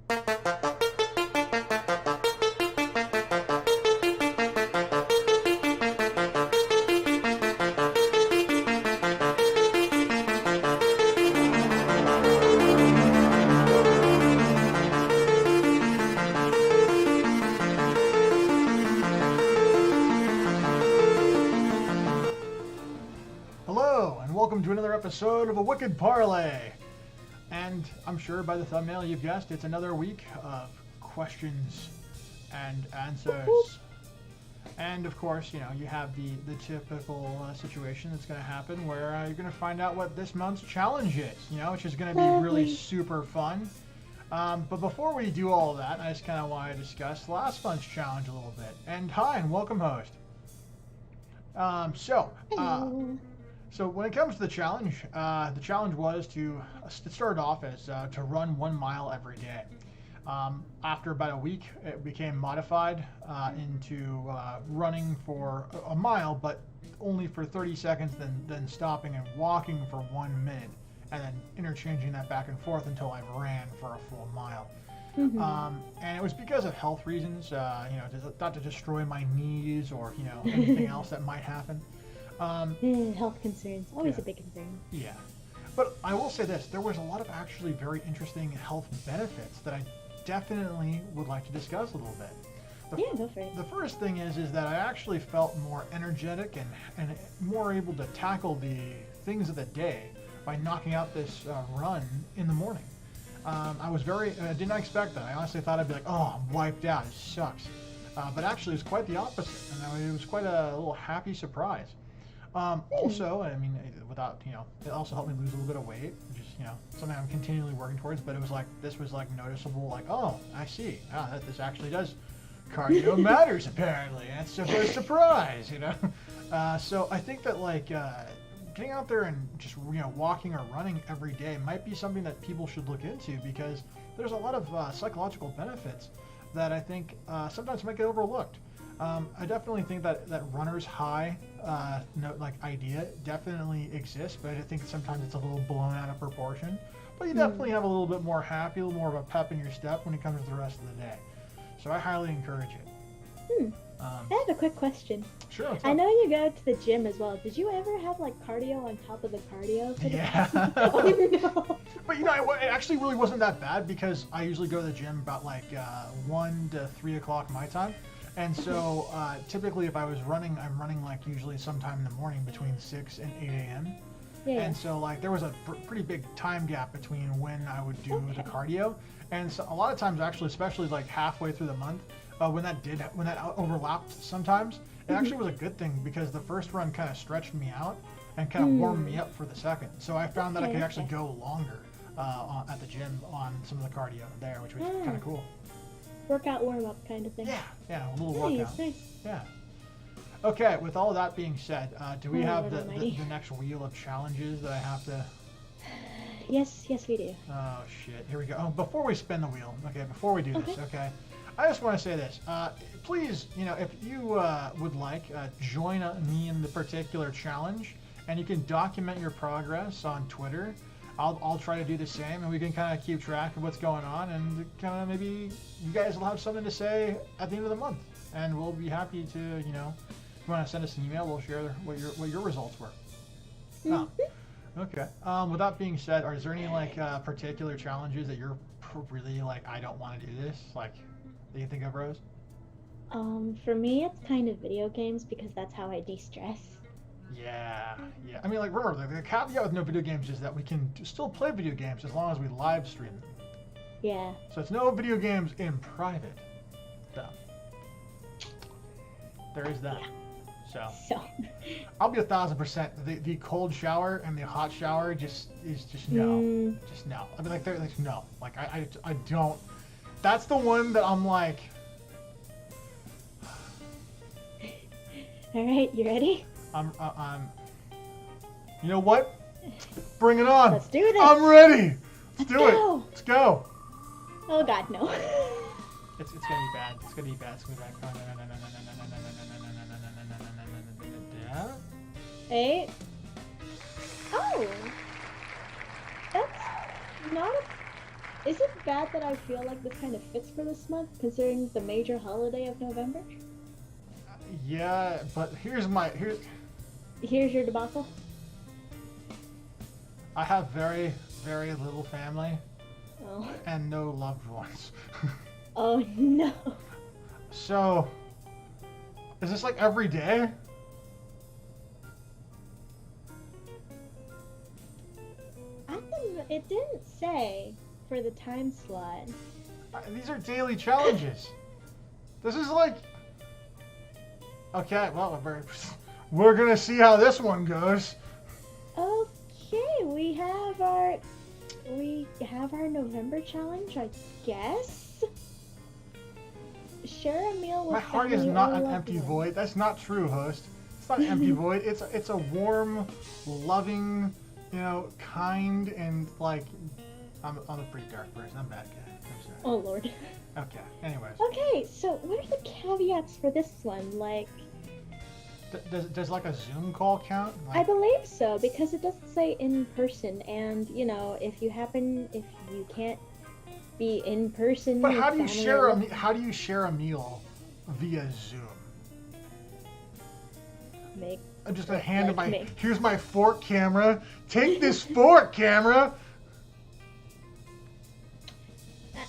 Hello, and welcome to another episode of a Wicked Parley. And I'm sure by the thumbnail you've guessed it's another week of questions and answers. And of course, you know, you have the typical situation that's going to happen where you're going to find out what this month's challenge is, you know, which is going to be really super fun. But before we do all of that, I just kind of want to discuss last month's challenge a little bit. And hi, and welcome, host. So when it comes to the challenge was to start off as to run 1 mile every day. After about a week, it became modified into running for a mile, but only for 30 seconds, then stopping and walking for 1 minute, and then interchanging that back and forth until I ran for a full mile. Mm-hmm. And it was because of health reasons, not to destroy my knees or anything else that might happen. Health concerns, always yeah. a big concern. Yeah, but I will say this, there was a lot of actually very interesting health benefits that I definitely would like to discuss a little bit. Yeah, go for it. The first thing is that I actually felt more energetic and more able to tackle the things of the day by knocking out this run in the morning. I did not expect that. I honestly thought I'd be like, oh, I'm wiped out, it sucks. But actually it was quite the opposite, and it was quite a little happy surprise. Also, I mean, it also helped me lose a little bit of weight, which is, something I'm continually working towards, but this was noticeable, oh, I see, this actually does, cardio matters apparently, that's a big surprise, So I think that getting out there and just, walking or running every day might be something that people should look into, because there's a lot of psychological benefits that I think sometimes might get overlooked. I definitely think that runner's high idea definitely exists, but I think sometimes it's a little blown out of proportion. But you definitely have a little bit more happy, a little more of a pep in your step when it comes to the rest of the day. So I highly encourage it. I have a quick question. Sure. What's I up? know you go to the gym as well. Did you ever have cardio on top of the cardio? Yeah. Oh no. But it actually really wasn't that bad, because I usually go to the gym about 1 to 3 o'clock my time. And so typically if I was running, I'm running usually sometime in the morning between 6 and 8 a.m. Yeah. And so there was a pretty big time gap between when I would do the cardio. And so a lot of times actually, especially halfway through the month, when that overlapped sometimes, it actually was a good thing, because the first run kind of stretched me out and kind of warmed me up for the second. So I found that I could actually go longer at the gym on some of the cardio there, which was kind of cool. Workout warm-up kind of thing. Yeah, a little workout. Nice. Yeah. Okay, with all that being said, do we have the almighty. next wheel of challenges that I have to... Yes, we do. Oh, shit. Here we go. Oh, before we spin the wheel, before we do this, I just want to say this. Please, if you would join me in the particular challenge, and you can document your progress on Twitter. I'll try to do the same, and we can kind of keep track of what's going on, and kind of maybe you guys will have something to say at the end of the month, and we'll be happy to, if you want to send us an email, we'll share what your results were. Okay. With that being said, is there any particular challenges that you're really I don't want to do this, that you think of, Rose? For me, it's kind of video games, because that's how I de-stress. Yeah. I mean, remember, the caveat with no video games is that we can still play video games as long as we live stream them. Yeah. So it's no video games in private. So there is that. So. I'll be 1,000%. The cold shower and the hot shower is just no. Just no. I mean, they're no. I don't. That's the one that I'm like. All right, you ready? I'm. You know what? Bring it on. Let's do this. I'm ready. Let's do go. it. Let's go. Oh God, no. It's gonna be bad. It's gonna be bad. It's gonna be bad. Eight. Oh. That's not Is it bad that I feel like this kind of fits for this month, considering the major holiday of November? Yeah, but here's Here's your debacle. I have very, very little family Oh. and no loved ones. Oh no. So, is this like every day? It didn't say for the time slot. These are daily challenges. This is like... Okay, well, we're gonna see how this one goes. Okay, we have our November challenge, I guess. Share a meal with My heart is family not or an loved empty ones. void. That's not true, host. It's not an empty void. It's a warm, loving, kind, and like... I'm a pretty dark person. I'm a bad guy. I'm sorry. Oh lord. Okay, anyways. Okay, so what are the caveats for this one? Like, Does like a Zoom call count? I believe so, because it doesn't say in person, and if you can't be in person. But with how do you family share or how do you share a meal via Zoom? make I'm just gonna hand Like my me. here's my fork camera. Take this fork camera.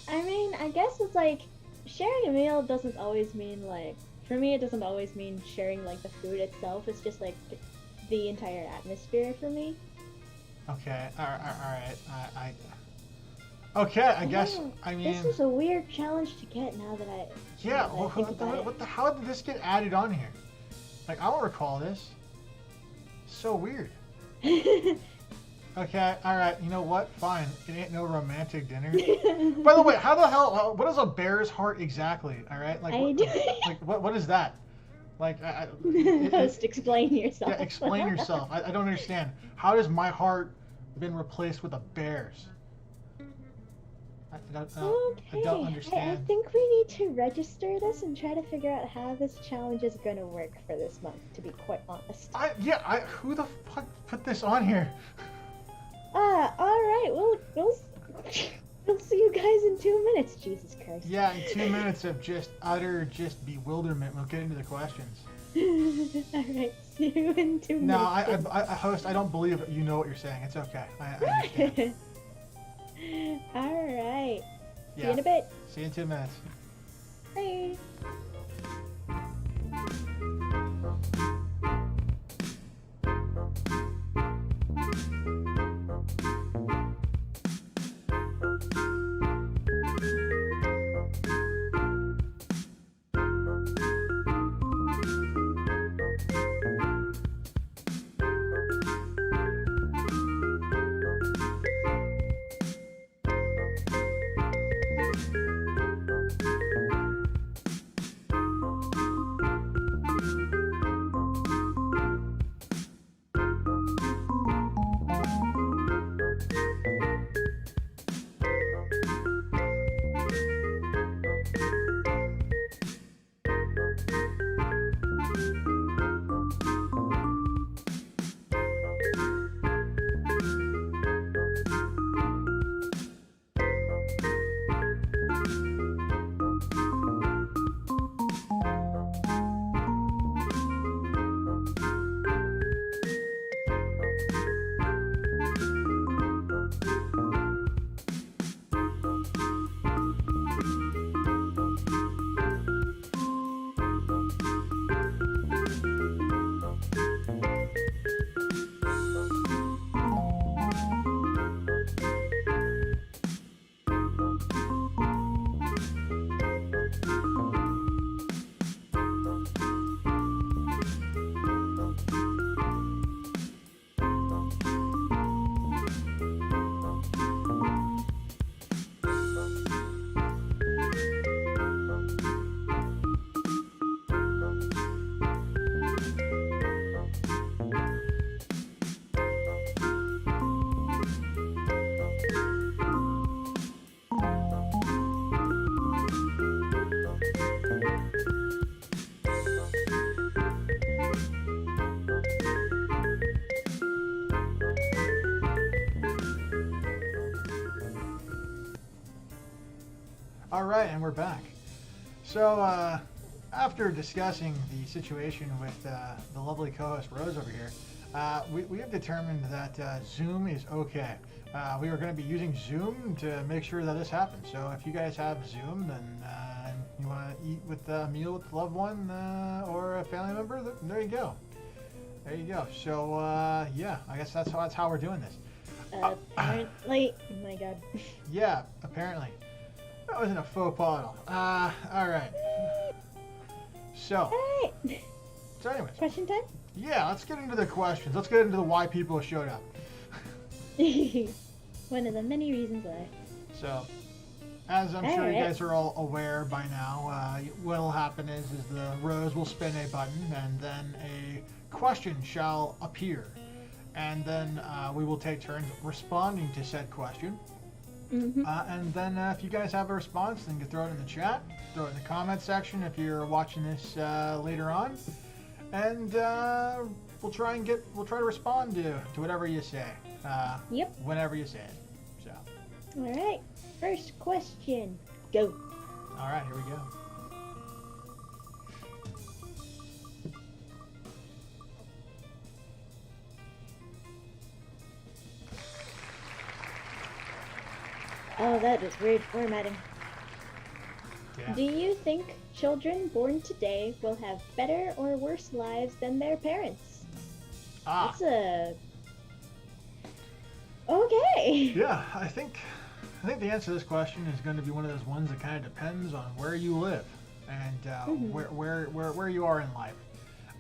I mean, I guess it's like sharing a meal doesn't always mean like, for me it doesn't always mean sharing like the food itself. It's just like the entire atmosphere for me. Okay, all right. Okay, I guess. Oh, I mean, this is a weird challenge to get now that yeah. now that I think about What the? How did this get added on here? Like, I don't recall this. So weird. it. Okay, all right. You know what? Fine. It ain't no romantic dinner. By the way, how the hell? What is a bear's heart exactly? All right, like, what is that? Like, Host, explain yourself. yeah, explain yourself. I don't understand. How does my heart been replaced with a bear's? I don't understand. I think we need to register this and try to figure out how this challenge is going to work for this month, to be quite honest. Who the fuck put this on here? Alright, we'll see you guys in 2 minutes, Jesus Christ. Yeah, in 2 minutes of just utter bewilderment, we'll get into the questions. Alright, see you in 2 minutes. No, I host, I don't believe you know what you're saying. It's okay. I understand. Alright. See Yeah. you in a bit. See you in 2 minutes. Bye. All right, and we're back. So, after discussing the situation with the lovely co-host Rose over here, we have determined that Zoom is okay. We are going to be using Zoom to make sure that this happens. So, if you guys have Zoom, then you want to eat with a meal with a loved one or a family member, there you go. There you go. So, yeah, I guess that's how we're doing this. Apparently, oh my god. Yeah, apparently. That wasn't a faux pas at all. All right. So. Alright. So, anyways. Question time? Yeah, let's get into the questions. Let's get into the why people showed up. One of the many reasons why. So, as I'm sure you guys are all aware by now, what'll happen is the Rose will spin a button, and then a question shall appear. And then we will take turns responding to said question. Mm-hmm. And then if you guys have a response, then you can throw it in the chat, throw it in the comment section if you're watching this later on. And we'll try to respond to whatever you say. Yep. Whenever you say it. So. Alright. First question. Go. Alright, here we go. Oh, that is weird formatting. Yeah. Do you think children born today will have better or worse lives than their parents? That's a... Okay. Yeah, I think the answer to this question is going to be one of those ones that kind of depends on where you live and where you are in life.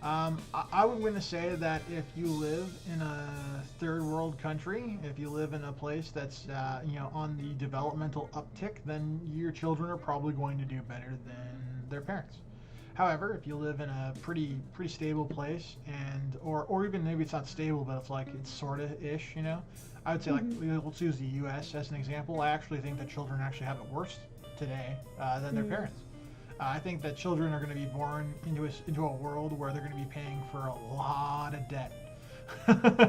I would want to say that if you live in a third world country, if you live in a place that's on the developmental uptick, then your children are probably going to do better than their parents. However, if you live in a pretty stable place or even maybe it's not stable, but it's sort of ish, I would say let's use the U.S. as an example. I actually think that children actually have it worse today than their parents. I think that children are going to be born into a world where they're going to be paying for a lot of debt.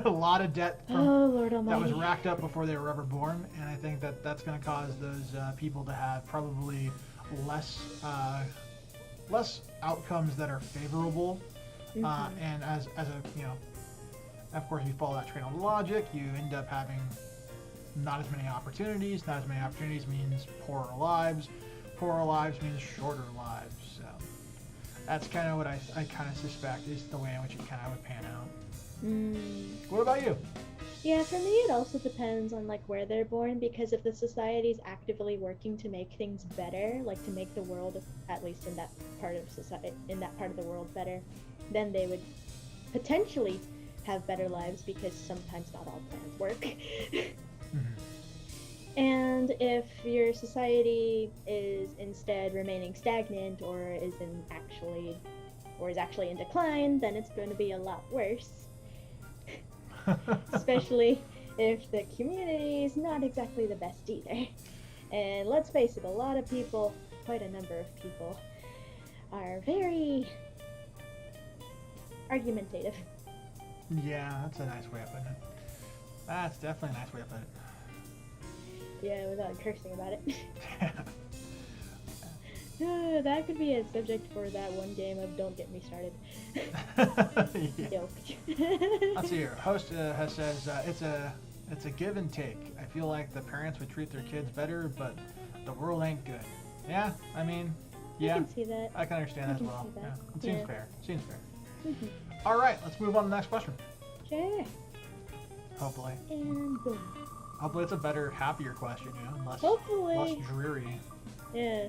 A lot of debt that was racked up before they were ever born, and I think that that's going to cause those people to have probably less outcomes that are favorable. And as a of course, you follow that train of logic, you end up having not as many opportunities. Not as many opportunities means poorer lives. Poorer lives means shorter lives. So that's kind of what I kind of suspect is the way in which it kind of would pan out. What about you? Yeah, for me it also depends on where they're born, because if the society is actively working to make things better, to make the world, at least in that part of society, in that part of the world, better, then they would potentially have better lives, because sometimes not all plans work. And if your society is instead remaining stagnant or is actually in decline, then it's going to be a lot worse. Especially if the community is not exactly the best either. And let's face it, a lot of people, quite a number of people, are very argumentative. Yeah, that's a nice way of putting it. That's definitely a nice way of putting it. Yeah, without cursing about it. That could be a subject for that one game of Don't Get Me Started. Joke. Let's see here. Host says it's a give and take. I feel like the parents would treat their kids better, but the world ain't good. Yeah, I mean, yeah. I can see that. I can understand that as well. Yeah, it seems fair. Seems fair. Mm-hmm. All right, let's move on to the next question. Sure. Hopefully. And boom. Hopefully it's a better, happier question, less dreary. Yeah.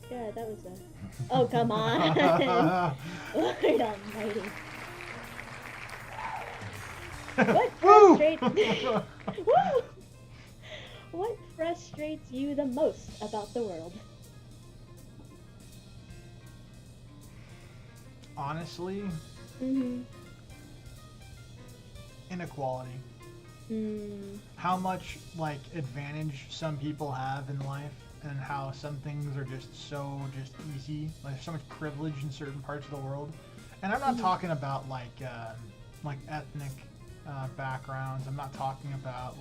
Yeah, that was a... Oh, come on. Lord almighty. What frustrates... Woo! What frustrates you the most about the world? Honestly, inequality. How much advantage some people have in life, and how some things are just easy. So much privilege in certain parts of the world, and I'm not talking about ethnic backgrounds. I'm not talking about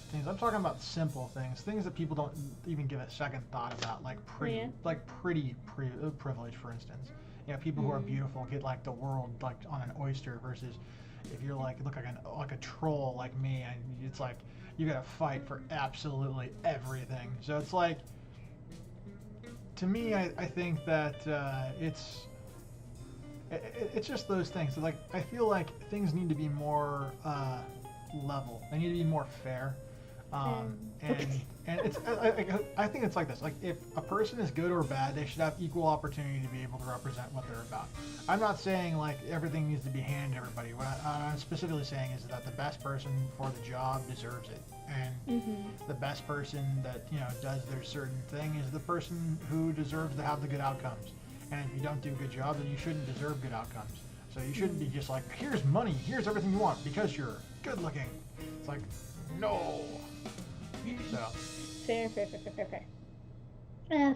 things. I'm talking about simple things, things that people don't even give a second thought about, like privilege, for instance. You know, people who are beautiful get like the world like on an oyster, versus if you're like look like a troll like me, and it's like you gotta fight for absolutely everything. So it's like, to me, I think that it's just those things. So like I feel like things need to be more level. They need to be more fair. And it's I think it's like this. Like if a person is good or bad, they should have equal opportunity to be able to represent what they're about. I'm not saying like everything needs to be handed to everybody. What I'm specifically saying is that the best person for the job deserves it, and the best person that does their certain thing is the person who deserves to have the good outcomes. And if you don't do a good job, then you shouldn't deserve good outcomes. So you shouldn't be just like, here's money, here's everything you want because you're good looking. It's like, no. So. Fair.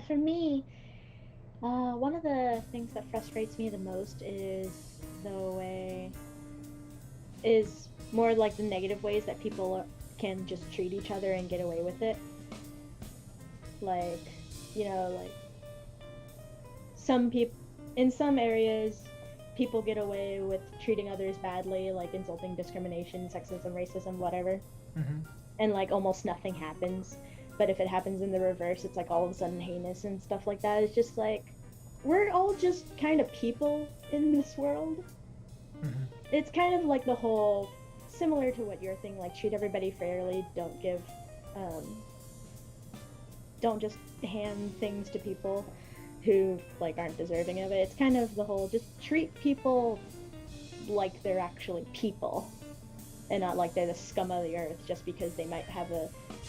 For me, one of the things that frustrates me the most is more like the negative ways that people can just treat each other and get away with it. Like, some people, in some areas, people get away with treating others badly, like insulting, discrimination, sexism, racism, whatever. And like almost nothing happens. But if it happens in the reverse, it's like all of a sudden heinous and stuff like that. It's just like, we're all just kind of people in this world. It's kind of like the whole, similar to what you're thinking, like treat everybody fairly, don't just hand things to people who like aren't deserving of it. It's kind of the whole, just treat people like they're actually people and not like they're the scum of the earth just because they might have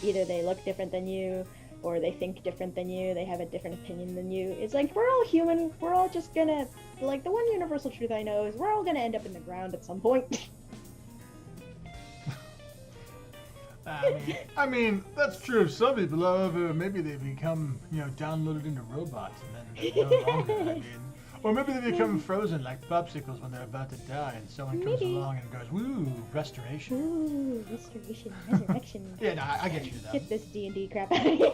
either they look different than you or they think different than you, they have a different opinion than you. It's like, we're all human, we're all just gonna, like, the one universal truth I know is we're all gonna end up in the ground at some point. I mean, that's true. Some people, however, maybe they become, downloaded into robots and then they're no longer. I mean, or maybe they become frozen like popsicles when they're about to die, and someone comes along and goes, "Woo, restoration." Ooh, restoration, resurrection. Yeah, no, I get you though. Get this D&D crap out of here.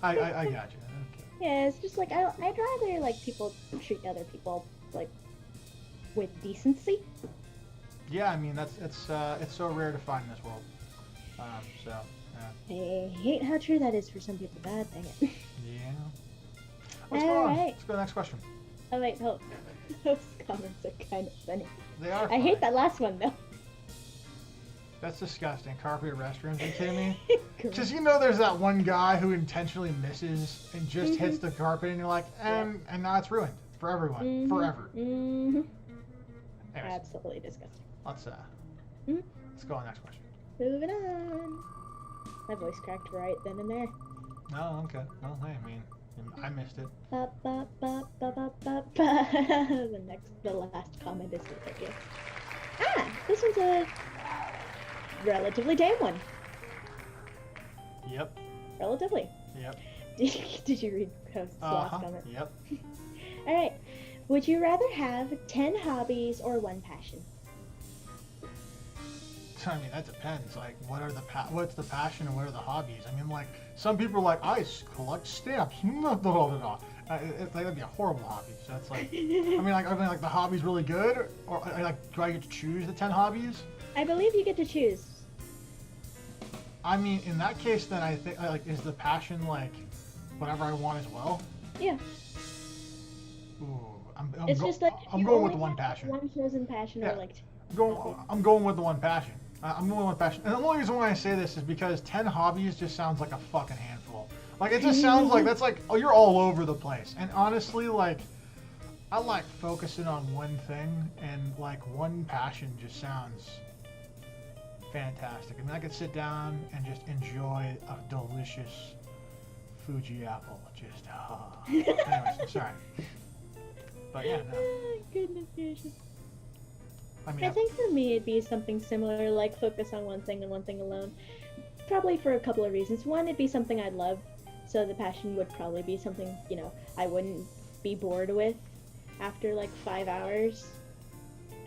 I got you. Okay. Yeah, it's just like I'd rather like people treat other people like with decency. Yeah, I mean it's so rare to find in this world. So. Yeah. I hate how true that is for some people. God dang it. Yeah. Let's go on. Right. Let's go to the next question. Oh wait, hold. Those comments are kind of funny. They are. I hate that last one though. That's disgusting. Carpeted restrooms, you kidding me? Because there's that one guy who intentionally misses and just hits the carpet, and you're like, and now it's ruined for everyone, forever. Anyways, absolutely disgusting. Let's go on next question. Moving on. My voice cracked right then and there. Oh, okay. Well, hey, I mean, I missed it. The last comment is good for you. This one's a relatively tame one. Yep. Relatively. Yep. Did you read Host's last comment? Yep. Alright. Would you rather have 10 hobbies or 1 passion? I mean, that depends. Like, what's the passion and what are the hobbies? I mean, like, some people are like, I collect stamps. It's like, that'd be a horrible hobby. So it's like, I mean, like the hobby's really good, or like, do I get to choose the 10 hobbies? I believe you get to choose. I mean, in that case, then I think, like, is the passion like whatever I want as well? Yeah. Ooh, I'm going with the 1 passion. One chosen passion, or like. I'm going with the 1 passion. I'm going with passion. And the only reason why I say this is because 10 hobbies just sounds like a fucking handful. Like, it just sounds like, that's like, oh, you're all over the place. And honestly, like, I like focusing on one thing, and like 1 passion just sounds fantastic. I mean, I could sit down and just enjoy a delicious Fuji apple. Just, Anyways, I'm sorry. But yeah, no. Goodness gracious. I think for me it'd be something similar, like focus on one thing and one thing alone. Probably for a couple of reasons. One, it'd be something I'd love, so the passion would probably be something, I wouldn't be bored with after like 5 hours.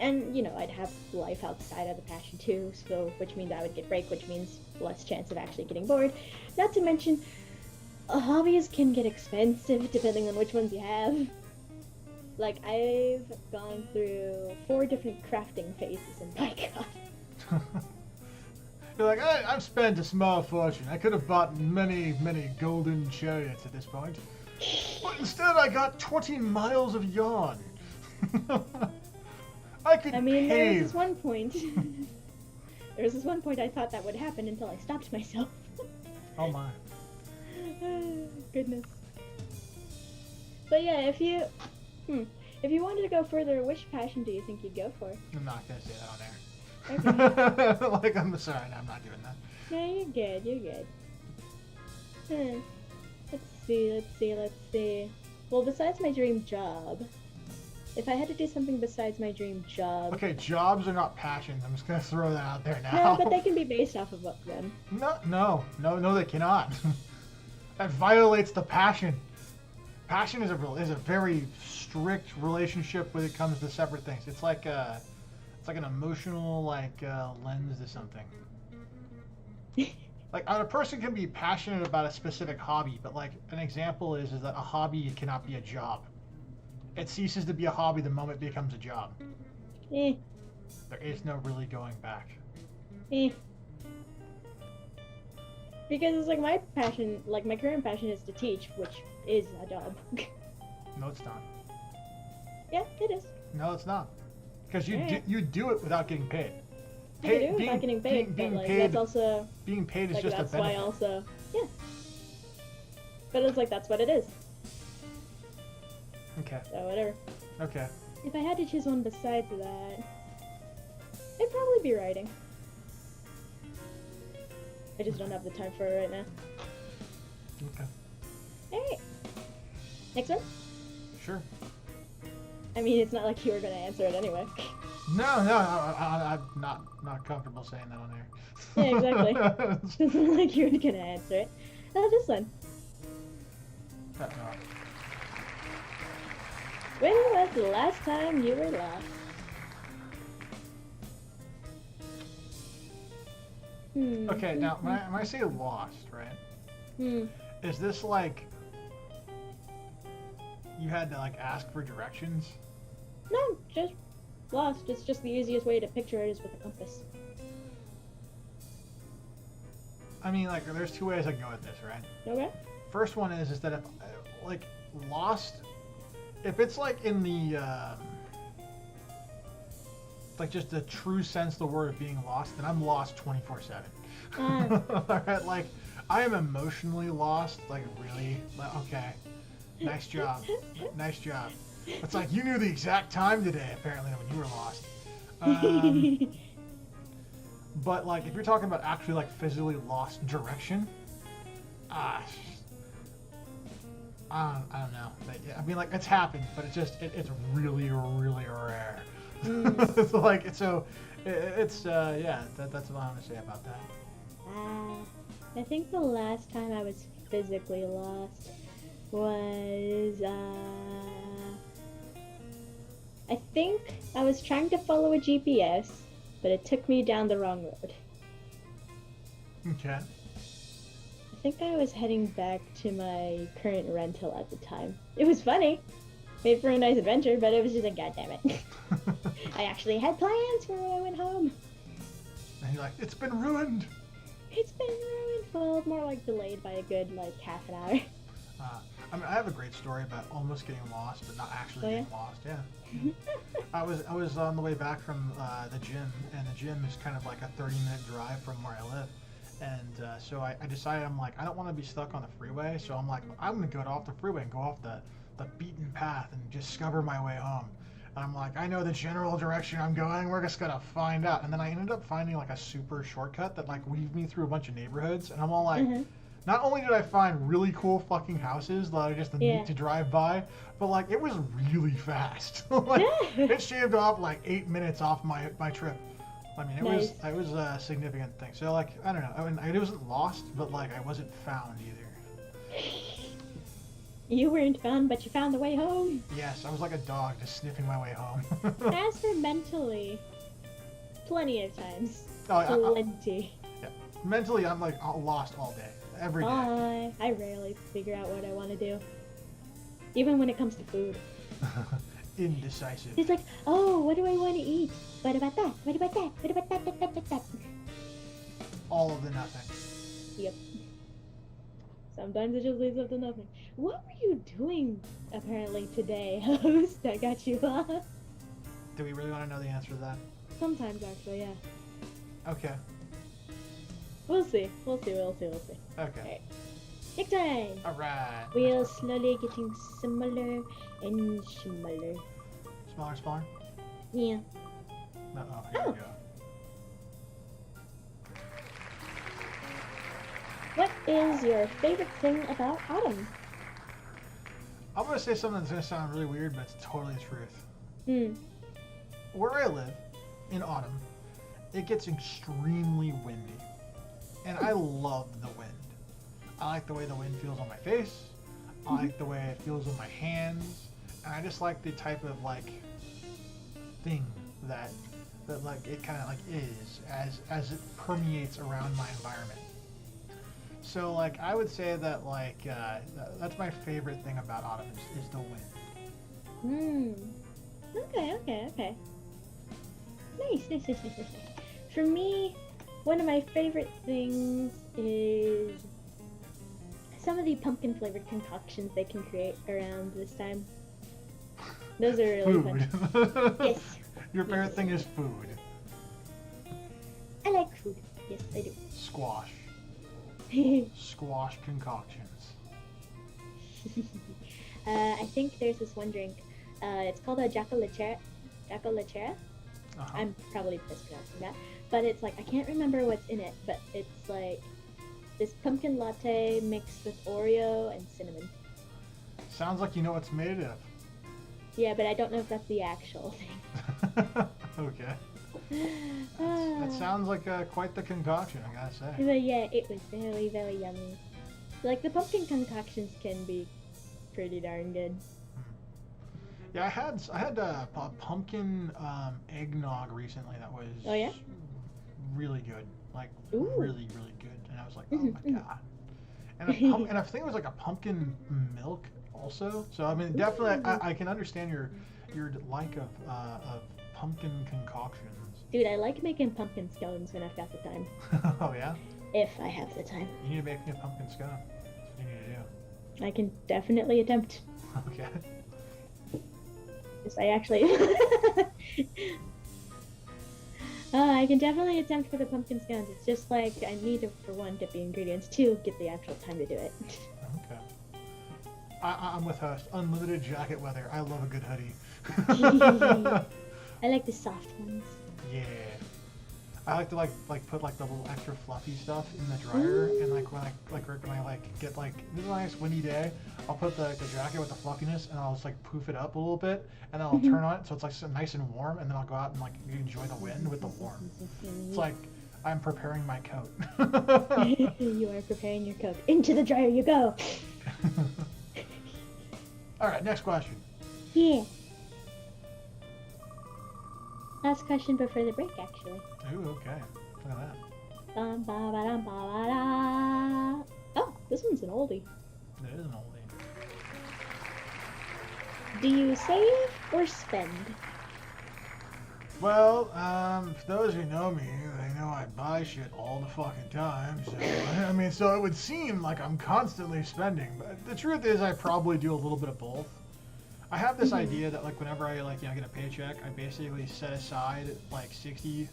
and you know, I'd have life outside of the passion too, so which means I would get break, which means less chance of actually getting bored. Not to mention, hobbies can get expensive depending on which ones you have. Like, I've gone through 4 different crafting phases in my god. You're like, I've spent a small fortune. I could have bought many, many golden chariots at this point. But instead I got 20 miles of yarn. I could I mean, there was pave. this one point. There was this one point I thought that would happen until I stopped myself. Oh my. Goodness. But yeah, if you wanted to go further, which passion do you think you'd go for? I'm not gonna say that on air. Okay. Like, I'm sorry, no, I'm not doing that. No, you're good. You're good. Let's see. Well, besides my dream job, if I had to do something besides my dream job, Okay, jobs are not passions. I'm just gonna throw that out there now. no, but they can be based off of them. No, they cannot. That violates the passion. Passion is a very strict relationship when it comes to separate things. It's like an emotional lens to something. Like, a person can be passionate about a specific hobby, but like an example is that a hobby cannot be a job. It ceases to be a hobby the moment it becomes a job. Eh, There is no really going back. eh. Because it's like my passion, like my current passion is to teach, which is a job. No, it's not. Yeah, it is. No, it's not. Because Yeah. you do it without getting paid. You can do it without getting paid, being but like paid, that's also being paid is like just a that's why benefit. also yeah. But it's like that's what it is. Okay. So whatever. Okay. If I had to choose one besides that, it'd probably be writing. I just don't have the time for it right now. Okay. Alright. Next one? Sure. I mean, it's not like you were gonna answer it anyway. No, I'm not comfortable saying that on air. Yeah, exactly. It's not like you were gonna answer it. This one. When was the last time you were lost? Okay, now when I say lost, right? Is this like you had to like ask for directions? No, just lost. It's just the easiest way to picture it is with a compass. I mean, like, there's 2 ways I can go with this, right? Okay? First one is that if like lost, if it's like in the like just the true sense of the word of being lost, then I'm lost 24/7. All right, like I am emotionally lost, like really. Like, okay, nice job, nice job. It's like you knew the exact time today, apparently, when you were lost. But like if you're talking about actually like physically lost direction, I don't know. I mean, like, it's happened, but it's really, really rare. It's like, that's what I'm gonna say about that. I think the last time I was physically lost was, I think I was trying to follow a GPS, but it took me down the wrong road. Okay. I think I was heading back to my current rental at the time. It was funny. Made for a nice adventure, but it was just like, God damn it. I actually had plans for when I went home. And you're like, it's been ruined. It's been ruined. Well, more like delayed by a good, like, half an hour. I mean, I have a great story about almost getting lost, but not actually Oh, yeah? getting lost. Yeah. I was on the way back from the gym, and the gym is kind of like a 30-minute drive from where I live. And so I decided, I'm like, I don't want to be stuck on the freeway, so I'm like, I'm going to go off the freeway and go off the beaten path and discover my way home. And I'm like, I know the general direction I'm going, we're just going to find out. And then I ended up finding like a super shortcut that like weaved me through a bunch of neighborhoods, and I'm all like, not only did I find really cool fucking houses that I just need to drive by, but like it was really fast. Like it shaved off like 8 minutes off my trip. I mean, it was a significant thing. So like, I don't know. I mean, I wasn't lost, but like I wasn't found either. You weren't found, but you found the way home. Yes, I was like a dog just sniffing my way home. As for mentally, plenty of times. Oh, Plenty. yeah. Mentally, I'm like lost all day, every day. I rarely figure out what I want to do. Even when it comes to food. Indecisive. It's like, oh, what do I want to eat? What about that? What about that? What about that? All of the nothing. Yep. Sometimes it just leads up to nothing. What were you doing, apparently, today, host? I got you off. Do we really want to know the answer to that? Sometimes, actually, yeah. Okay. We'll see. Okay. Alright. Next time! Alright. We are slowly getting smaller and smaller. Smaller? Yeah. No, here we go. What is your favorite thing about autumn? I'm going to say something that's going to sound really weird, but it's totally the truth. Hmm. Where I live, in autumn, it gets extremely windy. And I love the wind. I like the way the wind feels on my face. I like the way it feels on my hands. And I just like the type of like thing that like it kind of like is as it permeates around my environment. So like I would say that like that's my favorite thing about autumn is the wind. Okay. Nice. For me, one of my favorite things is some of the pumpkin flavored concoctions they can create around this time. Those are really fun. Food. Yes. Your favorite thing is food. I like food. Yes, I do. Squash. Squash concoctions. I think there's this one drink. It's called a Jacolachera. Uh-huh. I'm probably mispronouncing that. But it's like, I can't remember what's in it, but it's like this pumpkin latte mixed with Oreo and cinnamon. Sounds like you know what it's made of. Yeah, but I don't know if that's the actual thing. Okay. That sounds like quite the concoction, I gotta say. But yeah, it was very, very yummy. Like, the pumpkin concoctions can be pretty darn good. Yeah, I had a pumpkin eggnog recently that was really good. Like, really, really good. And I was like, oh my god. And I think it was like a pumpkin milk also. So, I mean, definitely, I can understand your like of pumpkin concoctions. Dude, I like making pumpkin scones when I've got the time. Oh, yeah? If I have the time. You need to make me a pumpkin scone. That's what you need to do. I can definitely attempt. Okay. Yes, I actually... I can definitely attempt for the pumpkin scones. It's just like, I need to, for one, get the ingredients, two, get the actual time to do it. Okay. I'm with host. Unlimited jacket weather. I love a good hoodie. I like the soft ones. Yeah. I like to like put like the little extra fluffy stuff in the dryer, and like when I get like this is a nice windy day, I'll put the jacket with the fluffiness and I'll just like poof it up a little bit, and then I'll turn on it so it's like so nice and warm, and then I'll go out and like enjoy the wind with the warmth. It's like I'm preparing my coat. You are preparing your coat. Into the dryer you go. All right, next question. Yeah. Last question before the break, actually. Ooh, okay. Look at that. Oh, this one's an oldie. It is an oldie. Do you save or spend? Well, for those who know me, they know I buy shit all the fucking time. So, I mean, so it would seem like I'm constantly spending, but the truth is I probably do a little bit of both. I have this idea that like whenever I get a paycheck, I basically set aside like 60%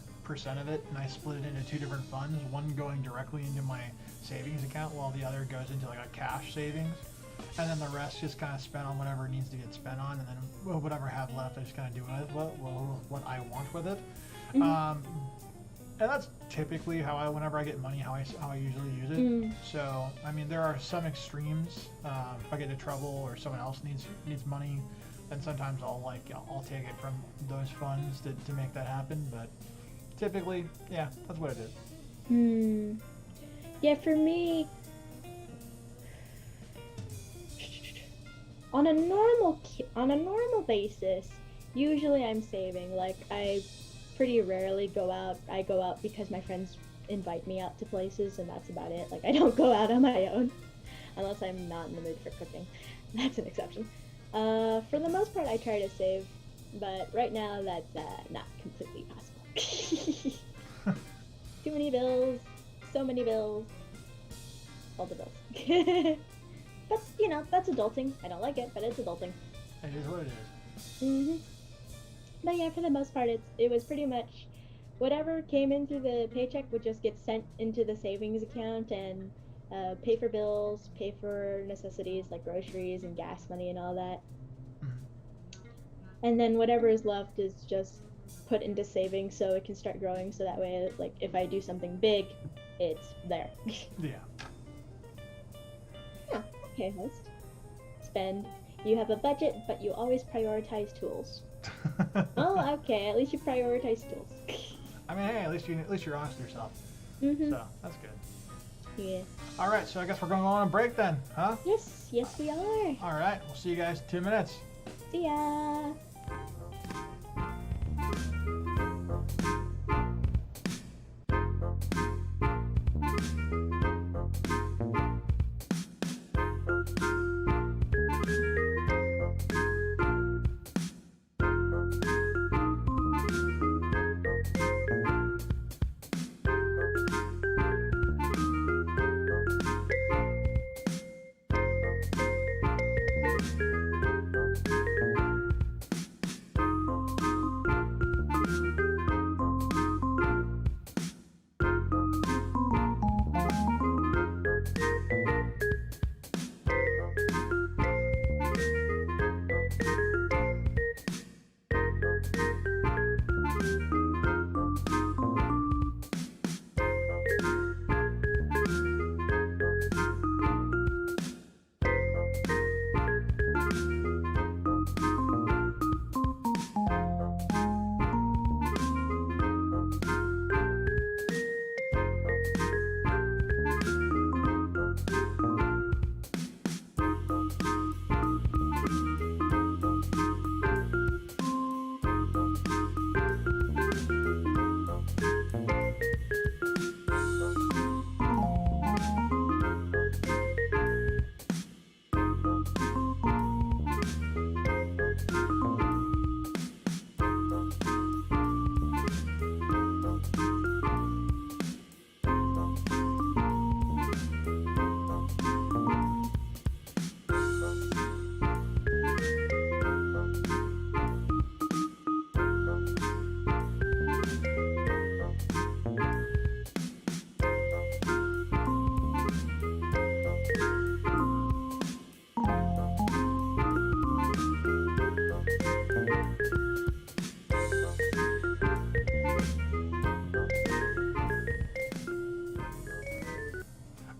of it, and I split it into two different funds. One going directly into my savings account, while the other goes into like a cash savings, and then the rest just kind of spent on whatever it needs to get spent on, and then whatever I have left, I just kind of do with what I want with it. And that's typically how whenever I get money, how I usually use it. So, I mean, there are some extremes. If I get into trouble or someone else needs money, then sometimes I'll take it from those funds to make that happen. But typically, yeah, that's what it is. Yeah, for me, on a normal basis, usually I'm saving. Like I pretty rarely go out. I go out because my friends invite me out to places, and that's about it. Like I don't go out on my own unless I'm not in the mood for cooking. That's an exception. For the most part, I try to save, but right now that's not completely possible. Too many bills, so many bills, all the bills. But that's adulting. I don't like it, but it's adulting. It is what it is. But yeah, for the most part, it was pretty much whatever came in through the paycheck would just get sent into the savings account and pay for bills, pay for necessities like groceries and gas money and all that. And then whatever is left is just put into savings so it can start growing. So that way, like if I do something big, it's there. Yeah. Yeah. Okay, host. Spend. You have a budget, but you always prioritize tools. Oh, okay. At least you prioritize tools. I mean, hey, at least you're honest with yourself. So that's good. Yeah. All right, so I guess we're going on a break then, huh? Yes, we are. All right, we'll see you guys in 2 minutes. See ya.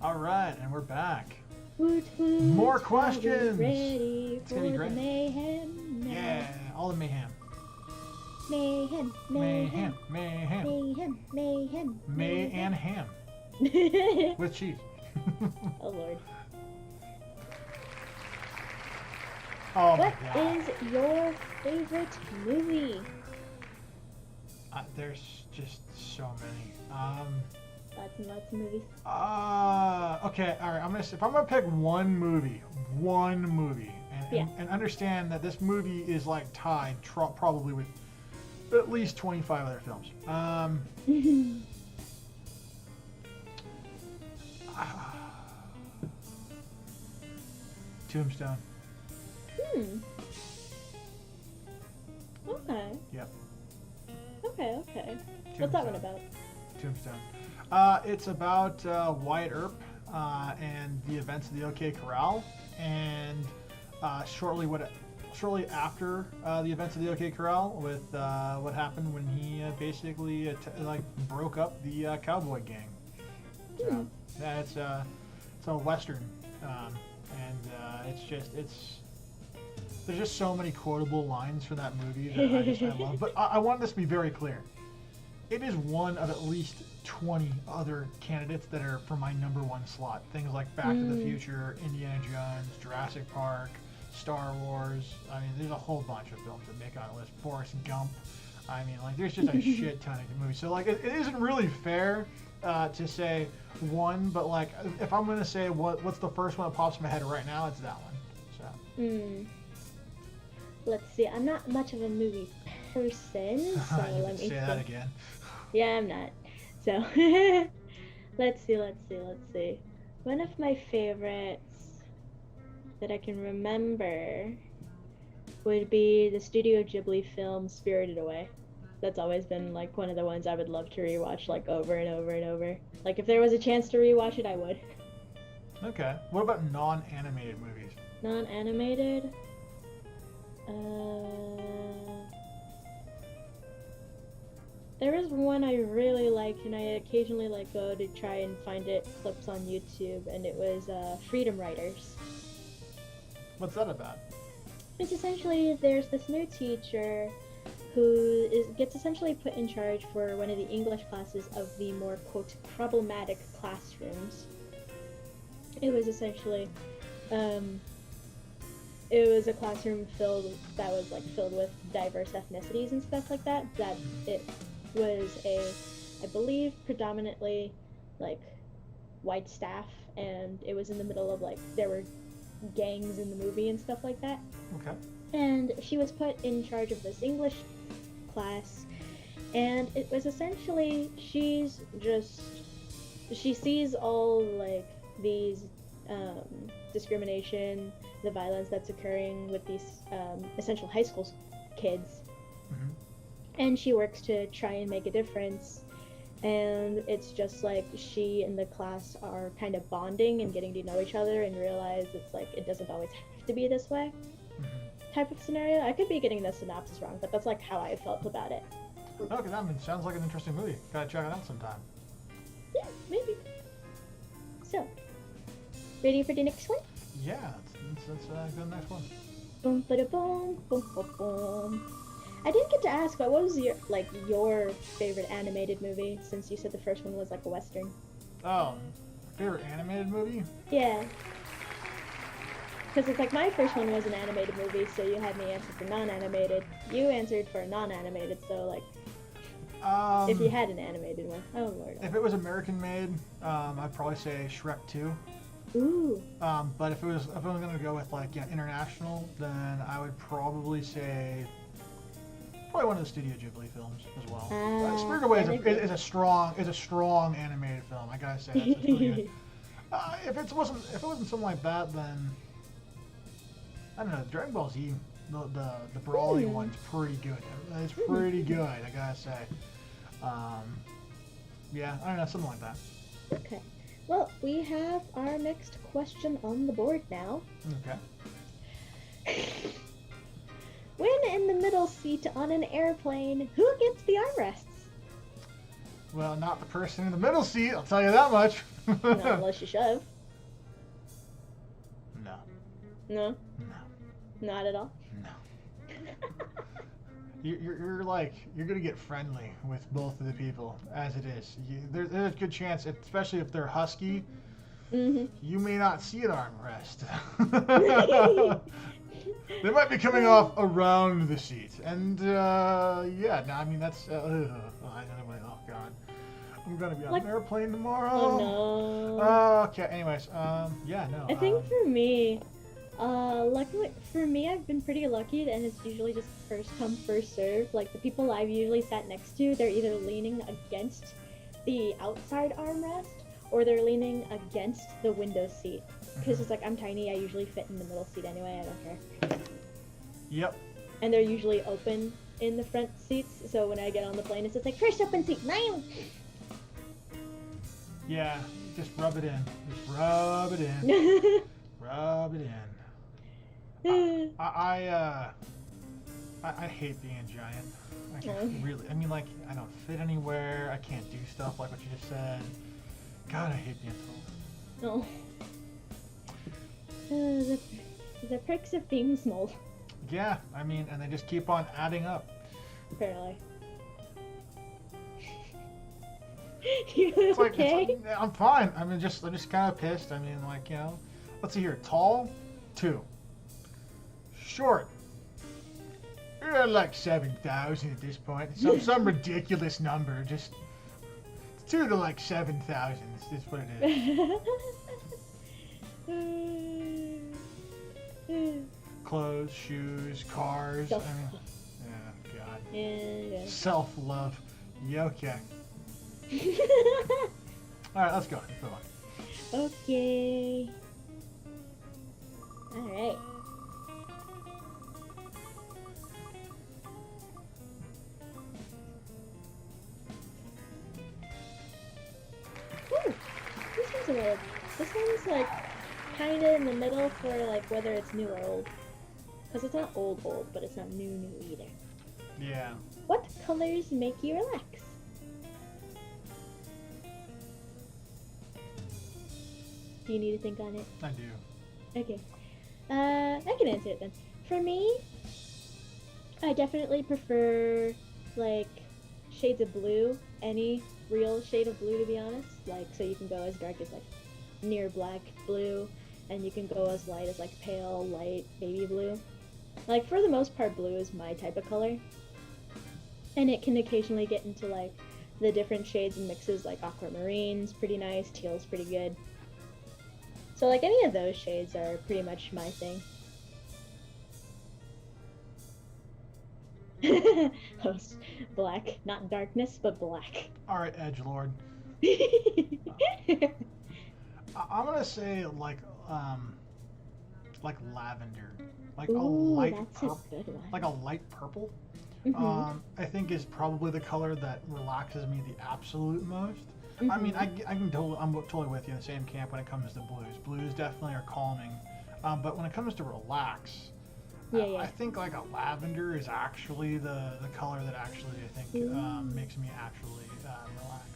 All right, and we're back. Woot, woot, More questions. Ready It's for gonna be the great. mayhem. Now. Yeah, all the mayhem. Mayhem. Mayhem. Mayhem. Mayhem. Mayhem. May and ham with cheese. Oh Lord. Oh my What God. is your favorite movie? There's just so many. Lots and lots of movies. Okay, all right. If I'm gonna pick one movie, Yeah. and understand that this movie is like tied probably with at least 25 other films. Tombstone. Okay. Yep. Okay. What's that one about? Tombstone. It's about Wyatt Earp and the events of the OK Corral, and shortly after the events of the OK Corral, with what happened when he basically broke up the cowboy gang. So, yeah, it's a western, and there's just so many quotable lines from that movie that I love. But I want this to be very clear. It is one of at least 20 other candidates that are for my #1 slot. Things like Back to the Future, Indiana Jones, Jurassic Park, Star Wars. I mean, there's a whole bunch of films that make it on a list. Forrest Gump. I mean, like, there's just a shit ton of movies. So, like, it isn't really fair to say one, but, like, if I'm going to say what's the first one that pops in my head right now, it's that one. So. Let's see. I'm not much of a movie person, so let me say that again. Yeah, I'm not. So, let's see. One of my favorites that I can remember would be the Studio Ghibli film Spirited Away. That's always been like one of the ones I would love to rewatch like over and over and over. Like if there was a chance to rewatch it, I would. Okay. What about non-animated movies? Non-animated? There is one I really liked, and I occasionally like go to try and find clips on YouTube, and it was Freedom Writers. What's that about? It's essentially there's this new teacher who gets essentially put in charge for one of the English classes of the more quote problematic classrooms. It was essentially it was a classroom filled with diverse ethnicities and stuff like that. That it was I believe predominantly like white staff, and it was in the middle of like there were gangs in the movie and stuff like that. Okay. And she was put in charge of this English class, and it was essentially she sees all like these discrimination, the violence that's occurring with these essential high school kids, and she works to try and make a difference. And it's just like she and the class are kind of bonding and getting to know each other and realize it's like it doesn't always have to be this way type of scenario. I could be getting the synopsis wrong, but that's like how I felt about it. Okay, that sounds like an interesting movie. Gotta check it out sometime. Yeah, maybe. So, ready for the next one? Yeah, let's go to the next one. Boom, ba-da-boom, boom, boom, boom. I didn't get to ask, but what was your favorite animated movie, since you said the first one was like a Western? Oh, favorite animated movie? Yeah. Because it's like my first one was an animated movie, so you had me answer for non-animated. You answered for non-animated, so like, if you had an animated one. Oh lord. If it was American made, I'd probably say Shrek 2. Ooh. But if I was gonna go with like international, then I would probably say probably one of the Studio Ghibli films as well. Spirited Away is a strong animated film. I gotta say that's really good. If it wasn't something like that, then I don't know. Dragon Ball Z, the brawly one's pretty good. It's pretty good, I gotta say. Yeah, I don't know, something like that. Okay. Well, we have our next question on the board now. Okay. When in the middle seat on an airplane, who gets the armrests? Well, not the person in the middle seat, I'll tell you that much. Not unless you shove. No. No? No. Not at all? No. You're gonna get friendly with both of the people as it is. There's a good chance, especially if they're husky, you may not see an armrest. They might be coming off around the seat, and yeah. No, I mean that's. Oh god, I'm gonna be on an airplane tomorrow. Oh no. Okay. Anyways, yeah, no. I think for me. Luckily for me, I've been pretty lucky, and it's usually just first come, first serve. Like the people I've usually sat next to, they're either leaning against the outside armrest or they're leaning against the window seat. Because it's like I'm tiny, I usually fit in the middle seat anyway. I don't care. Yep. And they're usually open in the front seats, so when I get on the plane, it's just like first open seat. Yeah, just rub it in. Just rub it in. Rub it in. I hate being giant. Really, I mean, like, I don't fit anywhere. I can't do stuff like what you just said. God, I hate being tall. No. The perks of being small. Yeah, I mean, and they just keep on adding up. Apparently. You okay? I'm fine. I mean, I'm just kind of pissed. I mean, like, you know, let's see here. Tall, 2. short. You're like 7,000 at this point. Some ridiculous number. Just 2 to like 7,000. That's what it is. Clothes, shoes, cars. Self- Yeah, God. Yeah. Self-love. Yeah, okay. All right, let's go. Let's move on. Okay. All right. Ooh, this one's a little. This one's like kind of in the middle for like whether it's new or old. Because it's not old, but it's not new either. Yeah. What colors make you relax? Do you need to think on it? I do. Okay. I can answer it then. For me, I definitely prefer like shades of blue. Any real shade of blue, to be honest. Like, so you can go as dark as like near black blue, and you can go as light as like pale, light, baby blue. Like, for the most part, blue is my type of color. And it can occasionally get into like the different shades and mixes, like aquamarine's pretty nice, teal's pretty good. So like any of those shades are pretty much my thing. Black, not darkness, but black. All right, edgelord. I'm gonna say like lavender, like Ooh, a light that's purple, a good one. like a light purple. Mhm. I think is probably the color that relaxes me the absolute most. Mhm. I mean, I'm totally with you in the same camp when it comes to blues. Blues definitely are calming, but when it comes to relax, Yeah. I think like a lavender is actually the color that actually I think makes me actually relax.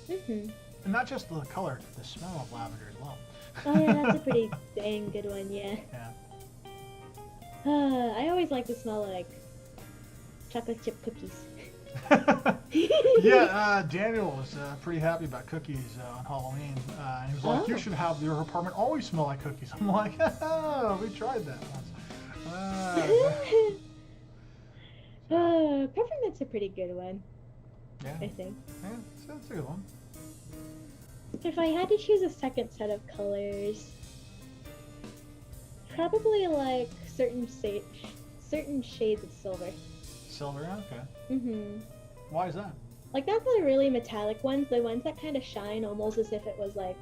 Mhm. And not just the color, the smell of lavender as well. Oh yeah, that's a pretty dang good one. Yeah. Yeah. I always like the smell of like chocolate chip cookies. Yeah, Daniel was pretty happy about cookies on Halloween. He was like, Oh. "You should have your apartment always smell like cookies." I'm like, "Oh, we tried that once." Peppermint's a pretty good one, Yeah, I think. yeah, that's a good one. If I had to choose a second set of colors, probably like certain shades of silver. Silver, okay. Mhm. Why is that? Like, not the really metallic ones, the ones that kind of shine almost as if it was like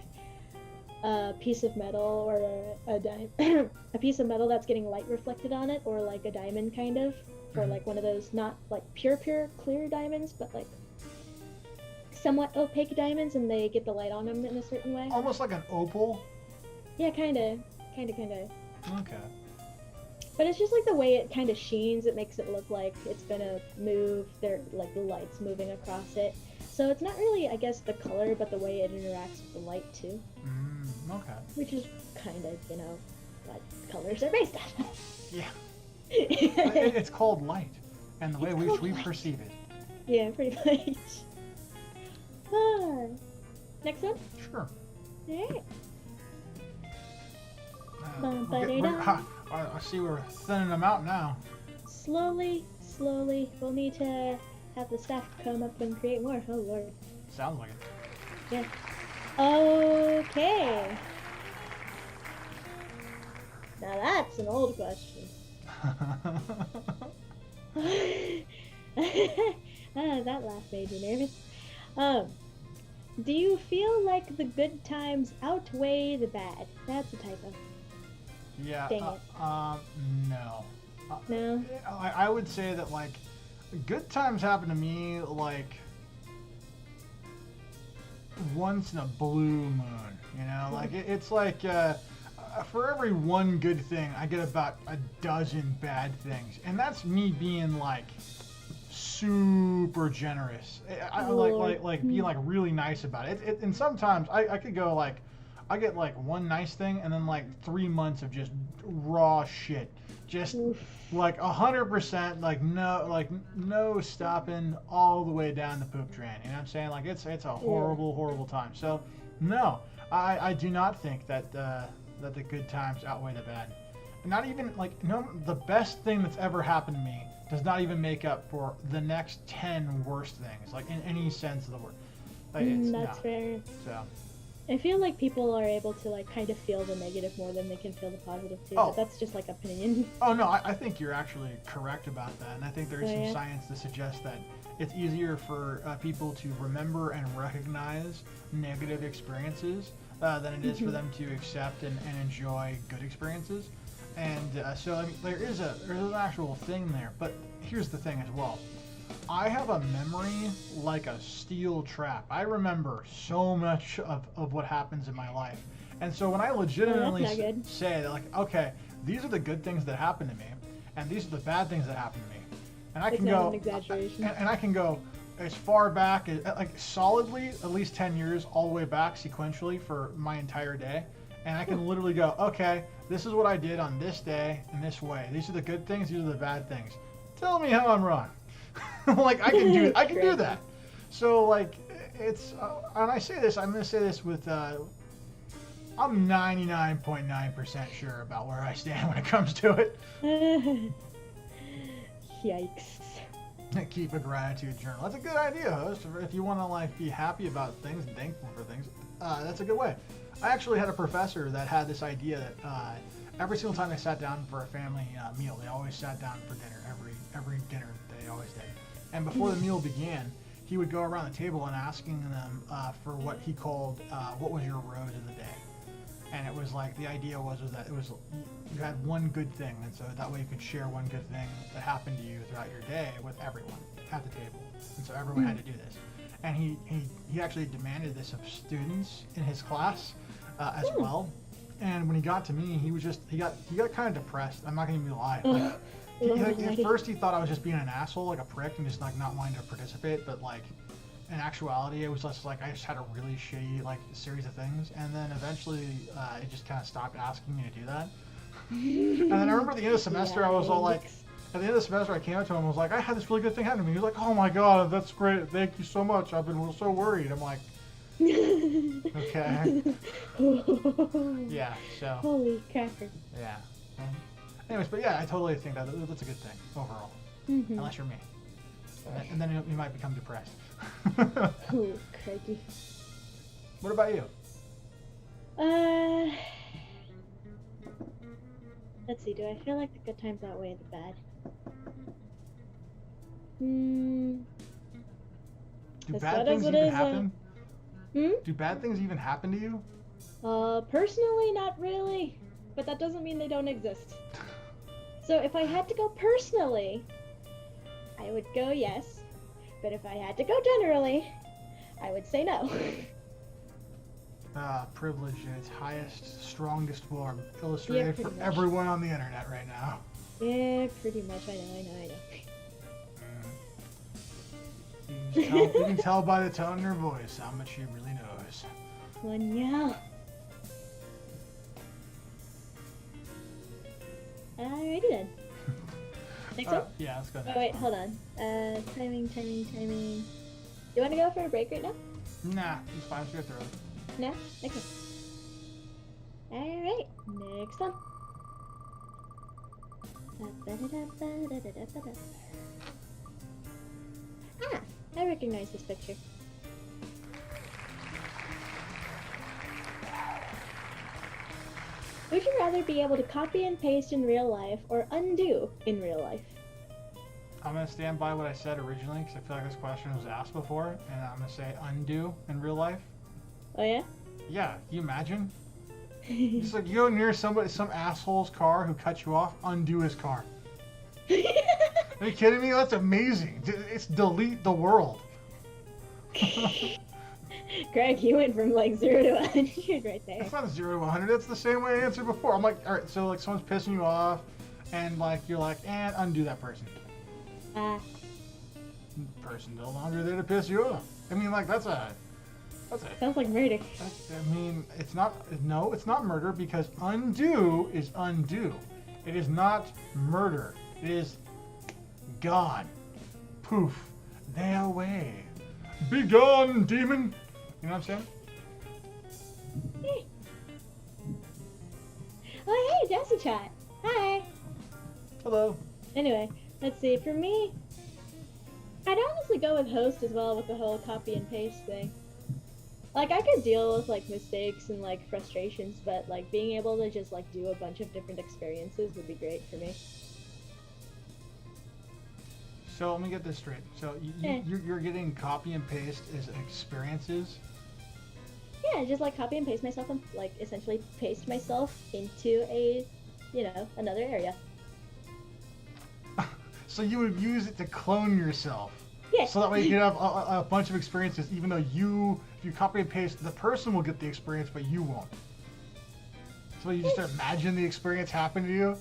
a piece of metal or a piece of metal that's getting light reflected on it, or like a diamond kind of, or like one of those not like pure clear diamonds, but like somewhat opaque diamonds, and they get the light on them in a certain way. Almost like an opal. Yeah, kind of. Okay. But it's just like the way it kind of sheens, it makes it look like it's gonna move, like the light's moving across it. So it's not really, I guess, the color, but the way it interacts with the light too. Okay. Which is kind of, what colors are based on. Yeah. It's called light, and the way It's we called light. perceive it. Yeah, pretty much. Next one? Sure. Alright. I see we're thinning them out now. Slowly, we'll need to have the staff come up and create more. Oh lord. Sounds like it. Yeah. Okay. Now that's an old question. That laugh made me nervous. Do you feel like the good times outweigh the bad? That's a typo. Yeah. Dang it. No. No? I would say that like good times happen to me like once in a blue moon. Like it's like for every one good thing, I get about a dozen bad things, and that's me being like super generous. I like being like really nice about it. And sometimes I could go like I get like one nice thing and then like 3 months of just raw shit, just like 100%, like no stopping all the way down the poop drain. You know what I'm saying? Like it's a horrible time. So no, I do not think that that the good times outweigh the bad. not even like no, the best thing that's ever happened to me does not even make up for the next 10 worst things, like in any sense of the word. Like, That's fair. So. I feel like people are able to like kind of feel the negative more than they can feel the positive too. Oh. But that's just like opinion. Oh no, I think you're actually correct about that, and I think there's some science to suggest that it's easier for people to remember and recognize negative experiences than it is for them to accept and enjoy good experiences. And so I mean, there's an actual thing there. But here's the thing as well. I have a memory like a steel trap. I remember so much of what happens in my life. And so when I legitimately say that, like, okay, these are the good things that happen to me, and these are the bad things that happen to me, and I can go, an exaggeration. and I can go as far back as, like, solidly at least 10 years all the way back sequentially for my entire day, and I can literally go, okay, this is what I did on this day in this way. These are the good things. These are the bad things. Tell me how I'm wrong. Like I can do that. So like it's and I say this, I'm gonna say this with I'm 99.9% sure about where I stand when it comes to it. Yikes. Keep a gratitude journal. That's a good idea, host. If you want to like be happy about things and thankful for things, that's a good way. I actually had a professor that had this idea that every single time they sat down for a family meal, they always sat down for dinner. Every dinner they always did. And before the meal began, he would go around the table and asking them for what he called what was your rose of the day. And it was like the idea was that it was you had one good thing, and so that way you could share one good thing that happened to you throughout your day with everyone at the table. And so everyone had to do this. And he actually demanded this of students in his class as well. And when he got to me, he got kind of depressed. I'm not gonna even lie. Like, at first he thought I was just being an asshole, like a prick, and just like not wanting to participate. But like in actuality, it was just like I just had a really shitty like series of things. And then eventually it just kind of stopped asking me to do that. And then I remember at the end of the semester, I was all like, at the end of the semester, I came up to him and was like, I had this really good thing happen to me. He was like, oh my god, that's great. Thank you so much. I've been so worried. I'm like, okay. Yeah, so. Holy cracker. Yeah. Anyways, but yeah, I totally think that's a good thing overall. Unless you're me. And then you might become depressed. Oh, crikey. What about you? Let's see, do I feel like the good times outweigh the bad? Do bad things even happen? Hmm? Do bad things even happen to you? Personally, not really. But that doesn't mean they don't exist. So if I had to go personally, I would go yes. But if I had to go generally, I would say no. Privilege in its highest, strongest form, illustrated for everyone on the internet right now. Yeah, pretty much. I know. You can tell by the tone in her voice how much she really knows. One, yeah. Alrighty then. Next one? Yeah, let's go. Oh wait, hold on. Timing. You want to go for a break right now? Nah, it's fine. Let's go through it. No? Okay. Alright, next one. Ah, I recognize this picture. Would you rather be able to copy and paste in real life or undo in real life? I'm going to stand by what I said originally because I feel like this question was asked before, and I'm going to say undo in real life. Oh yeah? Yeah, can you imagine? Just like you go near some asshole's car who cut you off, undo his car. Are you kidding me? That's amazing. It's delete the world. Greg, you went from like 0 to 100 right there. That's not 0 to 100. That's the same way I answered before. I'm like, all right, so like someone's pissing you off, and like you're like, and undo that person. Person no longer there to piss you off. I mean, like that's a. Sounds like murder. I mean, it's not. No, it's not murder because undo is undo. It is not murder. It is gone. Poof. They away. Be gone, demon. You know what I'm saying? Hey. Oh, hey, Jesse Chat. Hi. Hello. Anyway, let's see. For me, I'd honestly go with host as well with the whole copy and paste thing. Like, I could deal with, like, mistakes and, like, frustrations, but, like, being able to just, like, do a bunch of different experiences would be great for me. So let me get this straight. So you're getting copy and paste as experiences? Yeah, just, like, copy and paste myself and, like, essentially paste myself into a, another area. So you would use it to clone yourself? Yeah. So that way you could have a bunch of experiences, even though if you copy and paste, the person will get the experience, but you won't. So you just imagine the experience happen to you?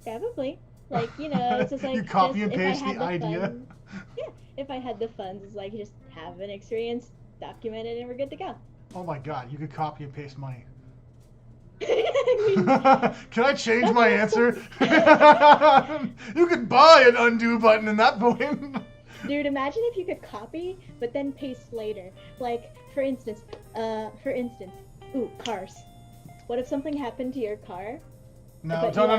Probably. Like, it's just like... You copy and if I paste had the idea? Funds, yeah, if I had the funds, it's like, just have an experience, document it, and we're good to go. Oh my god, you could copy and paste money. I mean, Can I change my answer? You could buy an undo button in that point. dude, imagine if you could copy, but then paste later. Like, for instance, ooh, cars. What if something happened to your car? No, get in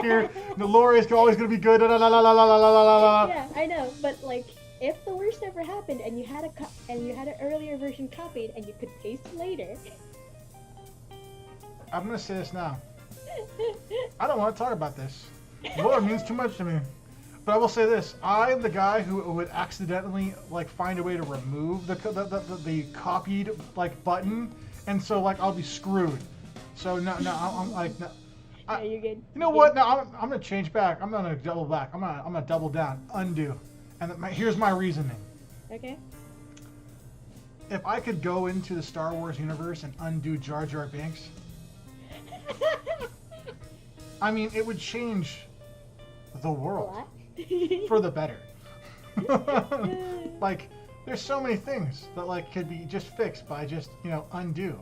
here. The lore is always gonna be good. Yeah, I know, but like, if the worst ever happened and you had an earlier version copied and you could paste later. I'm gonna say this now. I don't want to talk about this. Lore means too much to me. But I will say this: I'm the guy who would accidentally like find a way to remove the copied like button, and so like I'll be screwed. So no, I'm like no. Yeah, you're good. You know what? No, I'm gonna change back. I'm gonna double back. I'm gonna double down. Undo. And here's my reasoning. Okay. If I could go into the Star Wars universe and undo Jar Jar Binks, I mean, it would change the world for the better. Like, there's so many things that like could be just fixed by just undo.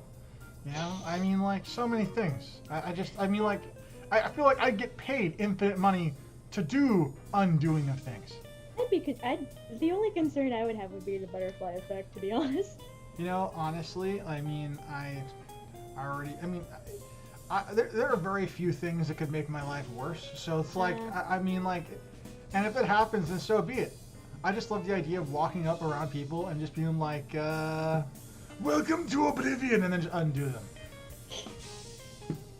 I mean, like, so many things. I feel like I'd get paid infinite money to do undoing of things. The only concern I would have would be the butterfly effect, to be honest. Honestly, I mean, there are very few things that could make my life worse. So it's like, and if it happens, then so be it. I just love the idea of walking up around people and just being like, welcome to Oblivion, and then just undo them.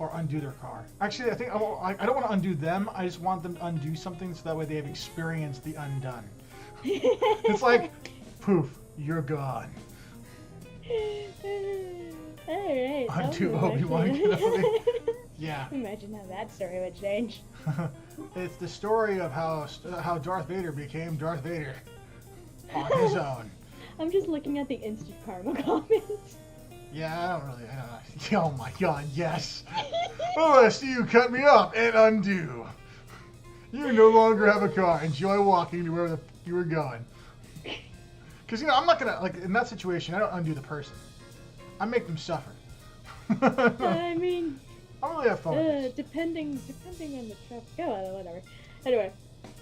Or undo their car. Actually, I think I don't want to undo them. I just want them to undo something so that way they have experienced the undone. It's like, poof, you're gone. Alright. Undo Obi-Wan Kenobi. Yeah. Imagine how that story would change. It's the story of how Darth Vader became Darth Vader on his own. I'm just looking at the instant karma comments. Yeah, I don't know. Oh my god, yes. Oh, I see you cut me off and undo. You no longer have a car. Enjoy walking to wherever you were going. Because, I'm not going to, like, in that situation, I don't undo the person. I make them suffer. I mean... I don't really have fun with this. Depending on the traffic. Oh, whatever. Anyway.